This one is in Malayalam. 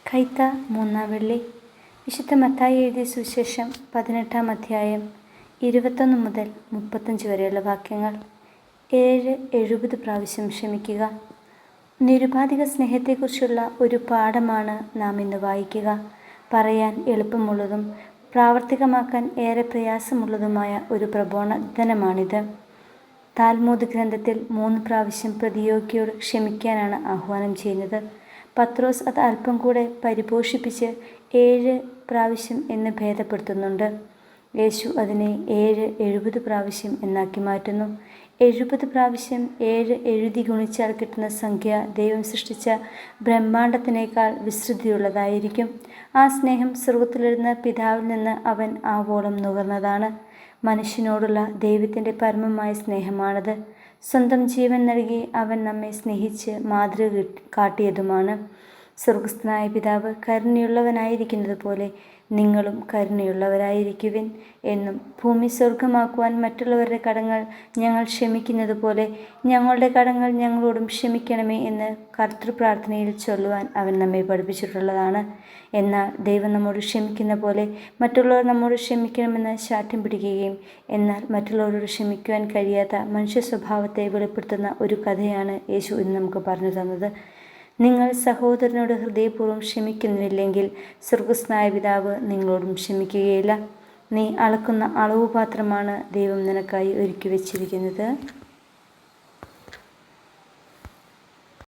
കൈത്ത മൂന്നാം വെള്ളി. വിശുദ്ധ മത്തായി എഴുതിയ സുവിശേഷം 18-ാം അധ്യായം 21 മുതൽ 35 വരെയുള്ള വാക്യങ്ങൾ. 70 പ്രാവശ്യം ക്ഷമിക്കുക. നിരുപാധിക സ്നേഹത്തെക്കുറിച്ചുള്ള ഒരു പാഠമാണ് നാം ഇന്ന് വായിക്കുക. പറയാൻ എളുപ്പമുള്ളതും പ്രാവർത്തികമാക്കാൻ ഏറെ പ്രയാസമുള്ളതുമായ ഒരു പ്രബോധനമാണിത്. താൽമൂദ് ഗ്രന്ഥത്തിൽ 3 പ്രാവശ്യം പ്രതിയോഗിയോട് ക്ഷമിക്കാനാണ് ആഹ്വാനം ചെയ്യുന്നത്. പത്രോസ് അത് അല്പം കൂടെ പരിപോഷിപ്പിച്ച് 7 പ്രാവശ്യം എന്ന് ഭേദപ്പെടുത്തുന്നുണ്ട്. യേശു അതിനെ 70 പ്രാവശ്യം എന്നാക്കി മാറ്റുന്നു. 70 പ്രാവശ്യം 7 എഴുതി ഗുണിച്ചാൽ കിട്ടുന്ന സംഖ്യ ദൈവം സൃഷ്ടിച്ച ബ്രഹ്മാണ്ടത്തിനേക്കാൾ വിസ്തൃതിയുള്ളതായിരിക്കും. ആ സ്നേഹം സ്വർഗത്തിലിരുന്ന പിതാവിൽ നിന്ന് അവൻ ആവോളം നുകർന്നതാണ്. മനുഷ്യനോടുള്ള ദൈവത്തിൻ്റെ പരമമായ സ്നേഹമാണത്. സ്വന്തം ജീവൻ നൽകി അവൻ നമ്മെ സ്നേഹിച്ച് മാതൃക കാട്ടിയതുമാണ്. സ്വർഗസ്ഥനായ പിതാവ് കരുണയുള്ളവനായിരിക്കുന്നത് പോലെ നിങ്ങളും കരുണയുള്ളവരായിരിക്കുവിൻ എന്നും, ഭൂമി സ്വർഗമാക്കുവാൻ മറ്റുള്ളവരുടെ കടങ്ങൾ ഞങ്ങൾ ക്ഷമിക്കുന്നത് പോലെ ഞങ്ങളുടെ കടങ്ങൾ ഞങ്ങളോടും ക്ഷമിക്കണമേ എന്ന് കർത്തൃപ്രാർത്ഥനയിൽ ചൊല്ലുവാൻ അവൻ നമ്മെ പഠിപ്പിച്ചിട്ടുള്ളതാണ്. എന്നാൽ ദൈവം നമ്മോട് ക്ഷമിക്കുന്ന പോലെ മറ്റുള്ളവർ നമ്മോട് ക്ഷമിക്കണമെന്ന് ശാഠ്യം പിടിക്കുകയും എന്നാൽ മറ്റുള്ളവരോട് ക്ഷമിക്കുവാൻ കഴിയാത്ത മനുഷ്യ സ്വഭാവത്തെ വെളിപ്പെടുത്തുന്ന ഒരു കഥയാണ് യേശു ഇന്ന് നമുക്ക് പറഞ്ഞു തന്നത്. നിങ്ങൾ സഹോദരനോട് ഹൃദയപൂർവ്വം ക്ഷമിക്കുന്നില്ലെങ്കിൽ സ്വർഗസ്ഥനായ പിതാവ് നിങ്ങളോടും ക്ഷമിക്കുകയില്ല. നീ അളക്കുന്ന അളവുപാത്രമാണ് ദൈവം നിനക്കായി ഒരുക്കി വച്ചിരിക്കുന്നത്.